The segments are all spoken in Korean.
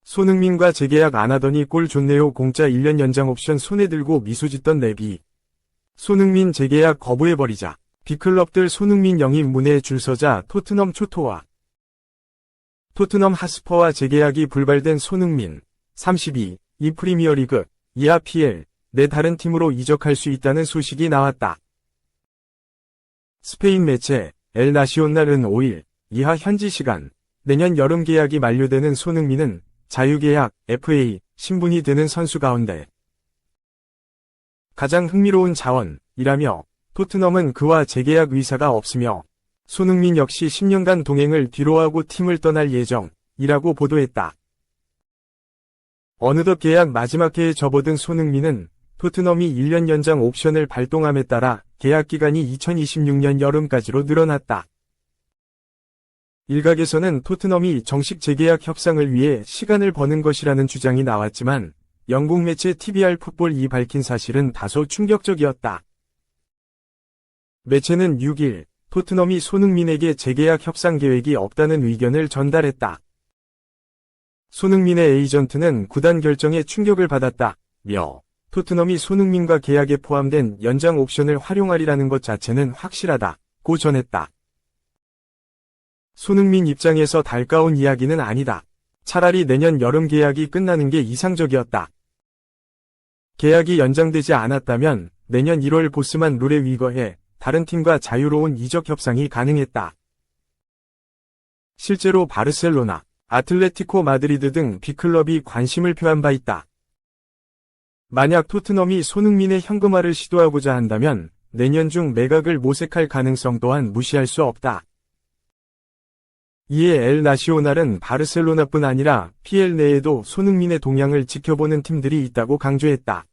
손흥민과 재계약 안 하더니 꼴 좋네요. 공짜 1년 연장 옵션 손에 들고 미소 짓던 레비. 손흥민 재계약 거부해버리자. 빅클럽들 손흥민 영입 문에 줄 서자 토트넘 초토화. 토트넘 하스퍼와 재계약이 불발된 손흥민. 32. 이 프리미어리그, 이하 PL, 내 다른 팀으로 이적할 수 있다는 소식이 나왔다. 스페인 매체 엘 나시오날은 5일, 이하 현지 시간, 내년 여름 계약이 만료되는 손흥민은 자유계약, FA, 신분이 되는 선수 가운데 가장 흥미로운 자원이라며 토트넘은 그와 재계약 의사가 없으며 손흥민 역시 10년간 동행을 뒤로하고 팀을 떠날 예정이라고 보도했다. 어느덧 계약 마지막 해에 접어든 손흥민은 토트넘이 1년 연장 옵션을 발동함에 따라 계약 기간이 2026년 여름까지로 늘어났다. 일각에서는 토트넘이 정식 재계약 협상을 위해 시간을 버는 것이라는 주장이 나왔지만 영국 매체 TVR 풋볼이 밝힌 사실은 다소 충격적이었다. 매체는 6일 토트넘이 손흥민에게 재계약 협상 계획이 없다는 의견을 전달했다. 손흥민의 에이전트는 구단 결정에 충격을 받았다며 토트넘이 손흥민과 계약에 포함된 연장 옵션을 활용하리라는 것 자체는 확실하다고 전했다. 손흥민 입장에서 달가운 이야기는 아니다. 차라리 내년 여름 계약이 끝나는 게 이상적이었다. 계약이 연장되지 않았다면 내년 1월 보스만 룰에 위거해 다른 팀과 자유로운 이적 협상이 가능했다. 실제로 바르셀로나, 아틀레티코 마드리드 등 빅클럽이 관심을 표한 바 있다. 만약 토트넘이 손흥민의 현금화를 시도하고자 한다면 내년 중 매각을 모색할 가능성 또한 무시할 수 없다. 이에 엘 나시오날은 바르셀로나뿐 아니라 PL 내에도 손흥민의 동향을 지켜보는 팀들이 있다고 강조했다.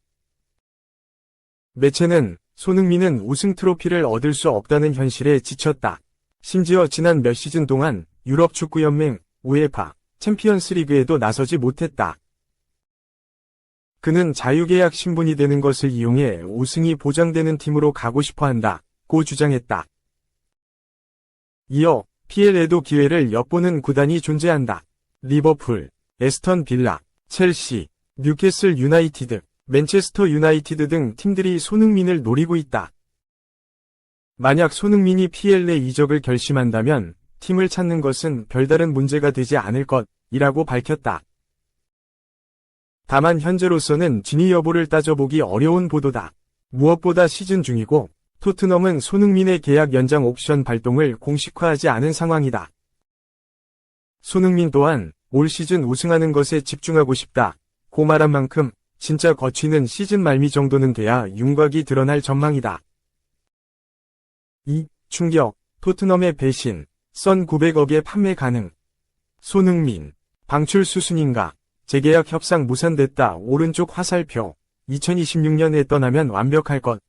매체는 손흥민은 우승 트로피를 얻을 수 없다는 현실에 지쳤다. 심지어 지난 몇 시즌 동안 유럽 축구연맹, 우에파, 챔피언스리그에도 나서지 못했다. 그는 자유계약 신분이 되는 것을 이용해 우승이 보장되는 팀으로 가고 싶어 한다고 주장했다. 이어 PL에도 기회를 엿보는 구단이 존재한다. 리버풀, 에스턴 빌라, 첼시, 뉴캐슬 유나이티드, 맨체스터 유나이티드 등 팀들이 손흥민을 노리고 있다. 만약 손흥민이 PL 내 이적을 결심한다면 팀을 찾는 것은 별다른 문제가 되지 않을 것이라고 밝혔다. 다만 현재로서는 진위 여부를 따져보기 어려운 보도다. 무엇보다 시즌 중이고 토트넘은 손흥민의 계약 연장 옵션 발동을 공식화하지 않은 상황이다. 손흥민 또한 올 시즌 우승하는 것에 집중하고 싶다고 말한 만큼 진짜 거취는 시즌 말미 정도는 돼야 윤곽이 드러날 전망이다. 2. 충격, 토트넘의 배신, 선 900억에 판매 가능. 손흥민, 방출 수순인가, 재계약 협상 무산됐다. 오른쪽 화살표, 2026년에 떠나면 완벽할 것.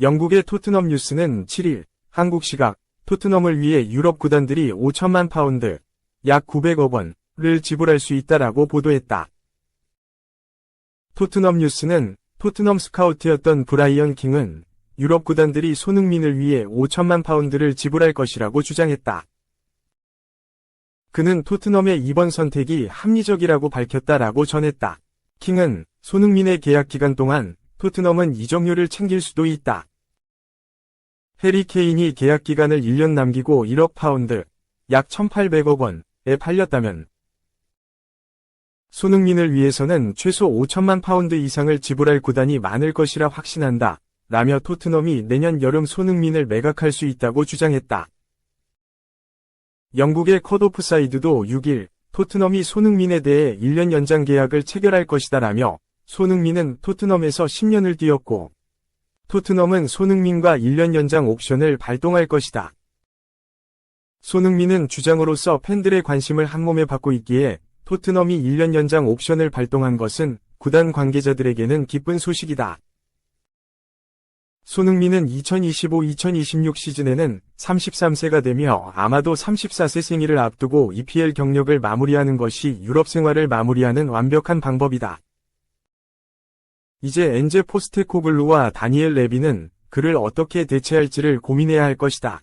영국의 토트넘 뉴스는 7일 한국 시각 토트넘을 위해 유럽 구단들이 5천만 파운드, 약 900억 원을 지불할 수 있다라고 보도했다. 토트넘 뉴스는 토트넘 스카우트였던 브라이언 킹은 유럽 구단들이 손흥민을 위해 5천만 파운드를 지불할 것이라고 주장했다. 그는 토트넘의 이번 선택이 합리적이라고 밝혔다라고 전했다. 킹은 손흥민의 계약 기간 동안 토트넘은 이적료를 챙길 수도 있다. 해리 케인이 계약 기간을 1년 남기고 1억 파운드, 약 1,800억 원에 팔렸다면 손흥민을 위해서는 최소 5천만 파운드 이상을 지불할 구단이 많을 것이라 확신한다. 라며 토트넘이 내년 여름 손흥민을 매각할 수 있다고 주장했다. 영국의 컷오프사이드도 6일 토트넘이 손흥민에 대해 1년 연장 계약을 체결할 것이다 라며 손흥민은 토트넘에서 10년을 뛰었고 토트넘은 손흥민과 1년 연장 옵션을 발동할 것이다. 손흥민은 주장으로서 팬들의 관심을 한몸에 받고 있기에 토트넘이 1년 연장 옵션을 발동한 것은 구단 관계자들에게는 기쁜 소식이다. 손흥민은 2025-2026 시즌에는 33세가 되며 아마도 34세 생일을 앞두고 EPL 경력을 마무리하는 것이 유럽 생활을 마무리하는 완벽한 방법이다. 이제 엔제 포스테코글루와 다니엘 레비는 그를 어떻게 대체할지를 고민해야 할 것이다.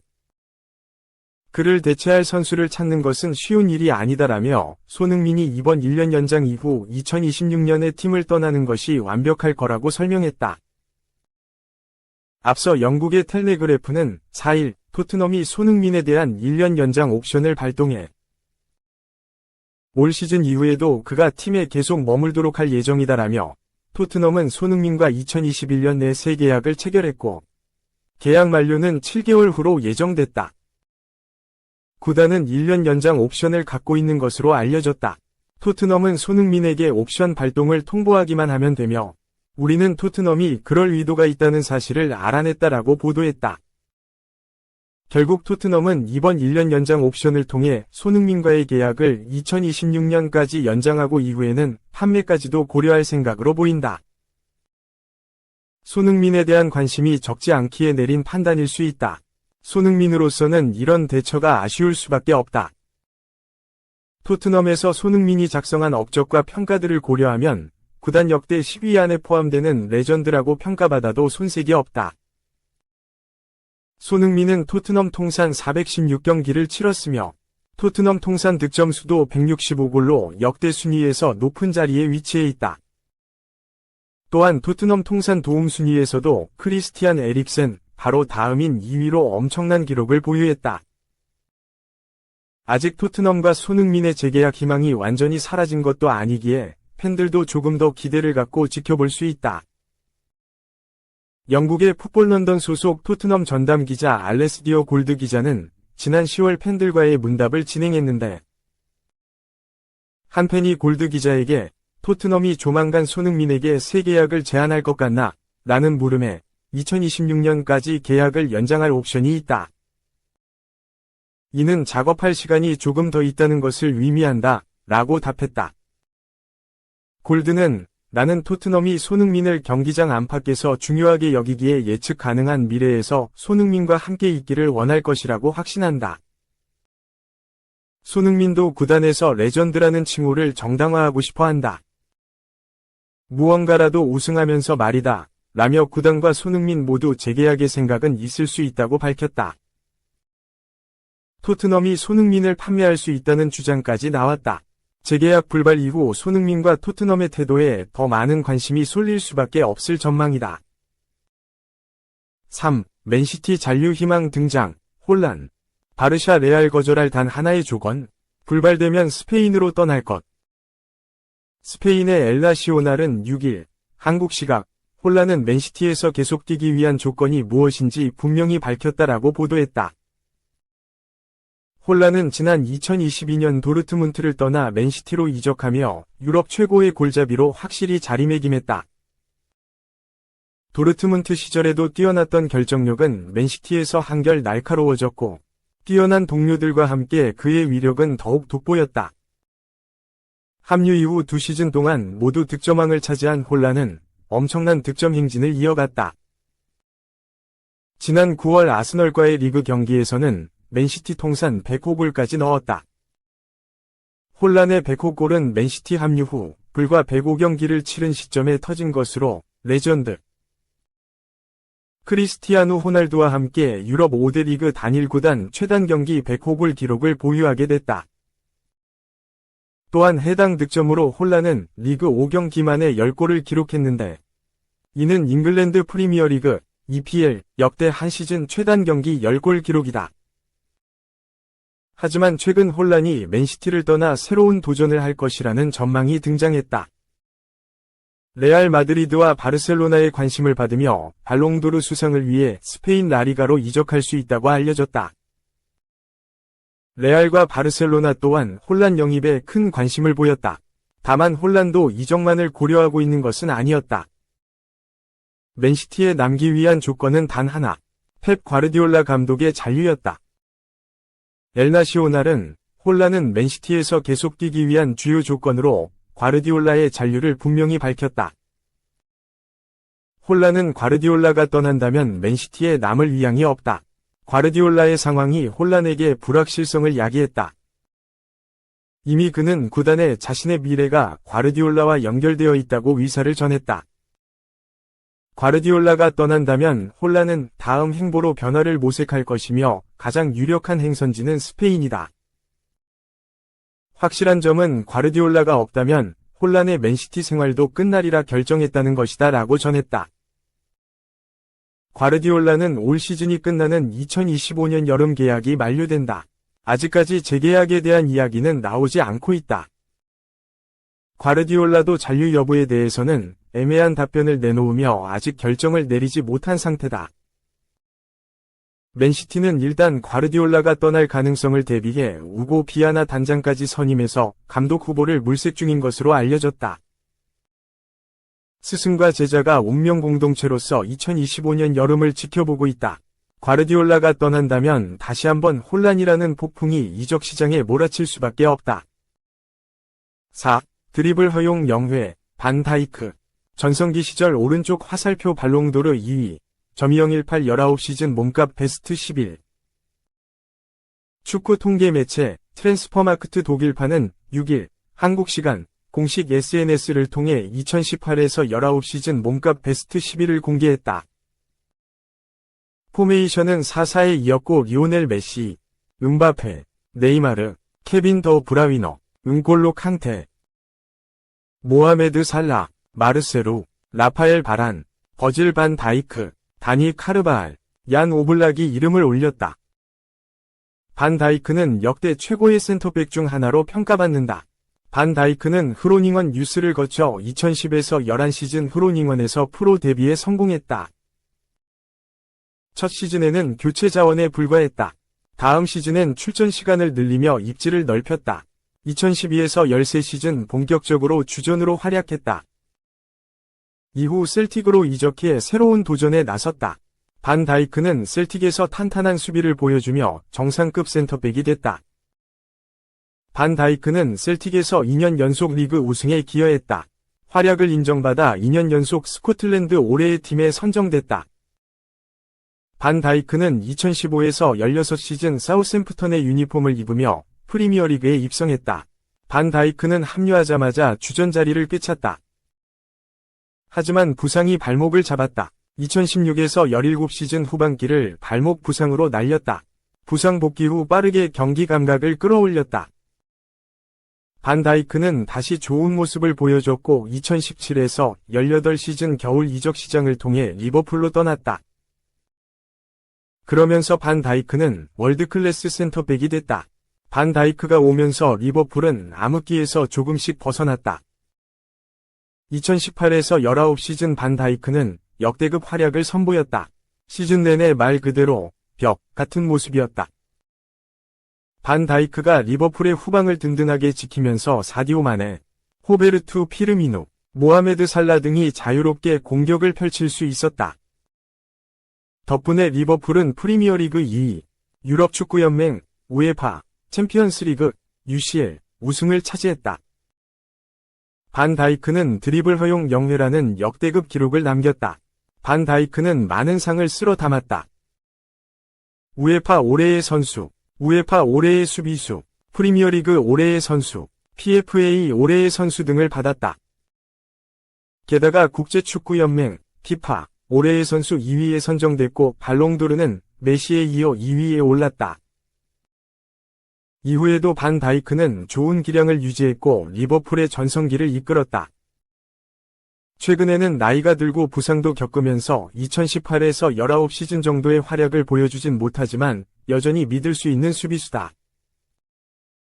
그를 대체할 선수를 찾는 것은 쉬운 일이 아니다라며 손흥민이 이번 1년 연장 이후 2026년에 팀을 떠나는 것이 완벽할 거라고 설명했다. 앞서 영국의 텔레그래프는 4일 토트넘이 손흥민에 대한 1년 연장 옵션을 발동해 올 시즌 이후에도 그가 팀에 계속 머물도록 할 예정이다라며 토트넘은 손흥민과 2021년 내 새 계약을 체결했고 계약 만료는 7개월 후로 예정됐다. 구단은 1년 연장 옵션을 갖고 있는 것으로 알려졌다. 토트넘은 손흥민에게 옵션 발동을 통보하기만 하면 되며 우리는 토트넘이 그럴 의도가 있다는 사실을 알아냈다라고 보도했다. 결국 토트넘은 이번 1년 연장 옵션을 통해 손흥민과의 계약을 2026년까지 연장하고 이후에는 판매까지도 고려할 생각으로 보인다. 손흥민에 대한 관심이 적지 않기에 내린 판단일 수 있다. 손흥민으로서는 이런 대처가 아쉬울 수밖에 없다. 토트넘에서 손흥민이 작성한 업적과 평가들을 고려하면 구단 역대 10위 안에 포함되는 레전드라고 평가받아도 손색이 없다. 손흥민은 토트넘 통산 416경기를 치렀으며 토트넘 통산 득점수도 165골로 역대 순위에서 높은 자리에 위치해 있다. 또한 토트넘 통산 도움 순위에서도 크리스티안 에릭센 바로 다음인 2위로 엄청난 기록을 보유했다. 아직 토트넘과 손흥민의 재계약 희망이 완전히 사라진 것도 아니기에 팬들도 조금 더 기대를 갖고 지켜볼 수 있다. 영국의 풋볼 런던 소속 토트넘 전담 기자 알레스디어 골드 기자는 지난 10월 팬들과의 문답을 진행했는데 한 팬이 골드 기자에게 토트넘이 조만간 손흥민에게 새 계약을 제안할 것 같나? 라는 물음에 2026년까지 계약을 연장할 옵션이 있다. 이는 작업할 시간이 조금 더 있다는 것을 의미한다. 라고 답했다. 골드는 나는 토트넘이 손흥민을 경기장 안팎에서 중요하게 여기기에 예측 가능한 미래에서 손흥민과 함께 있기를 원할 것이라고 확신한다. 손흥민도 구단에서 레전드라는 칭호를 정당화하고 싶어 한다. 무언가라도 우승하면서 말이다. 라며 구단과 손흥민 모두 재계약의 생각은 있을 수 있다고 밝혔다. 토트넘이 손흥민을 판매할 수 있다는 주장까지 나왔다. 재계약 불발 이후 손흥민과 토트넘의 태도에 더 많은 관심이 쏠릴 수밖에 없을 전망이다. 3. 맨시티 잔류 희망 등장, 혼란. 바르샤 레알 거절할 단 하나의 조건, 불발되면 스페인으로 떠날 것. 스페인의 엘나시오날은 6일, 한국 시각, 혼란은 맨시티에서 계속 뛰기 위한 조건이 무엇인지 분명히 밝혔다라고 보도했다. 혼란은 지난 2022년 도르트문트를 떠나 맨시티로 이적하며 유럽 최고의 골잡이로 확실히 자리매김했다. 도르트문트 시절에도 뛰어났던 결정력은 맨시티에서 한결 날카로워졌고 뛰어난 동료들과 함께 그의 위력은 더욱 돋보였다. 합류 이후 2시즌 동안 모두 득점왕을 차지한 혼란은 엄청난 득점 행진을 이어갔다. 지난 9월 아스널과의 리그 경기에서는 맨시티 통산 100호골까지 넣었다. 혼란의 100호골은 맨시티 합류 후 불과 105경기를 치른 시점에 터진 것으로 레전드. 크리스티아누 호날두와 함께 유럽 5대 리그 단일 구단 최단 경기 100호골 기록을 보유하게 됐다. 또한 해당 득점으로 혼란은 리그 5경기 만에 10골을 기록했는데 이는 잉글랜드 프리미어리그 EPL 역대 한 시즌 최단 경기 10골 기록이다. 하지만 최근 혼란이 맨시티를 떠나 새로운 도전을 할 것이라는 전망이 등장했다. 레알 마드리드와 바르셀로나의 관심을 받으며 발롱도르 수상을 위해 스페인 라리가로 이적할 수 있다고 알려졌다. 레알과 바르셀로나 또한 혼란 영입에 큰 관심을 보였다. 다만 혼란도 이적만을 고려하고 있는 것은 아니었다. 맨시티에 남기 위한 조건은 단 하나, 펩 과르디올라 감독의 잔류였다. 엘나시오날은 혼란은 맨시티에서 계속 뛰기 위한 주요 조건으로 과르디올라의 잔류를 분명히 밝혔다. 혼란은 과르디올라가 떠난다면 맨시티에 남을 의향이 없다. 과르디올라의 상황이 혼란에게 불확실성을 야기했다. 이미 그는 구단에 자신의 미래가 과르디올라와 연결되어 있다고 의사를 전했다. 과르디올라가 떠난다면 혼란은 다음 행보로 변화를 모색할 것이며 가장 유력한 행선지는 스페인이다. 확실한 점은 과르디올라가 없다면 혼란의 맨시티 생활도 끝나리라 결정했다는 것이다 라고 전했다. 과르디올라는 올 시즌이 끝나는 2025년 여름 계약이 만료된다. 아직까지 재계약에 대한 이야기는 나오지 않고 있다. 과르디올라도 잔류 여부에 대해서는 애매한 답변을 내놓으며 아직 결정을 내리지 못한 상태다. 맨시티는 일단 과르디올라가 떠날 가능성을 대비해 우고 비아나 단장까지 선임해서 감독 후보를 물색 중인 것으로 알려졌다. 스승과 제자가 운명 공동체로서 2025년 여름을 지켜보고 있다. 과르디올라가 떠난다면 다시 한번 혼란이라는 폭풍이 이적 시장에 몰아칠 수밖에 없다. 4. 드리블 허용 0회, 반 다이크. 전성기 시절 오른쪽 화살표 발롱도르 2위. .2018 19시즌 몸값 베스트 11. 축구 통계 매체 트랜스퍼마크트 독일판은 6일 한국 시간 공식 SNS를 통해 2018에서 19시즌 몸값 베스트 11을 공개했다. 포메이션은 4-4에 이었고 리오넬 메시, 음바페, 네이마르, 케빈 더 브라위너, 은골로 칸테, 모하메드 살라, 마르세루, 라파엘 바란, 버질 반 다이크, 다니 카르바알, 얀 오블락이 이름을 올렸다. 반 다이크는 역대 최고의 센터백 중 하나로 평가받는다. 반 다이크는 흐로닝원 유스를 거쳐 2010에서 11시즌 흐로닝원에서 프로 데뷔에 성공했다. 첫 시즌에는 교체 자원에 불과했다. 다음 시즌엔 출전 시간을 늘리며 입지를 넓혔다. 2012에서 13시즌 본격적으로 주전으로 활약했다. 이후 셀틱으로 이적해 새로운 도전에 나섰다. 반 다이크는 셀틱에서 탄탄한 수비를 보여주며 정상급 센터백이 됐다. 반 다이크는 셀틱에서 2년 연속 리그 우승에 기여했다. 활약을 인정받아 2년 연속 스코틀랜드 올해의 팀에 선정됐다. 반 다이크는 2015에서 16시즌 사우샘프턴의 유니폼을 입으며 프리미어리그에 입성했다. 반 다이크는 합류하자마자 주전 자리를 꿰찼다. 하지만 부상이 발목을 잡았다. 2016에서 17시즌 후반기를 발목 부상으로 날렸다. 부상 복귀 후 빠르게 경기 감각을 끌어올렸다. 반 다이크는 다시 좋은 모습을 보여줬고 2017에서 18시즌 겨울 이적 시장을 통해 리버풀로 떠났다. 그러면서 반 다이크는 월드클래스 센터백이 됐다. 반 다이크가 오면서 리버풀은 암흑기에서 조금씩 벗어났다. 2018에서 19시즌 반 다이크는 역대급 활약을 선보였다. 시즌 내내 말 그대로 벽 같은 모습이었다. 반 다이크가 리버풀의 후방을 든든하게 지키면서 사디오 마네, 호베르투 피르미누, 모하메드 살라 등이 자유롭게 공격을 펼칠 수 있었다. 덕분에 리버풀은 프리미어리그 2위, 유럽축구연맹, 우에파, 챔피언스리그, UCL 우승을 차지했다. 반 다이크는 드리블 허용 0회라는 역대급 기록을 남겼다. 반 다이크는 많은 상을 쓸어 담았다. 우에파 올해의 선수, 우에파 올해의 수비수, 프리미어리그 올해의 선수, PFA 올해의 선수 등을 받았다. 게다가 국제축구연맹, 피파, 올해의 선수 2위에 선정됐고 발롱도르는 메시에 이어 2위에 올랐다. 이후에도 반 다이크는 좋은 기량을 유지했고 리버풀의 전성기를 이끌었다. 최근에는 나이가 들고 부상도 겪으면서 2018에서 19시즌 정도의 활약을 보여주진 못하지만 여전히 믿을 수 있는 수비수다.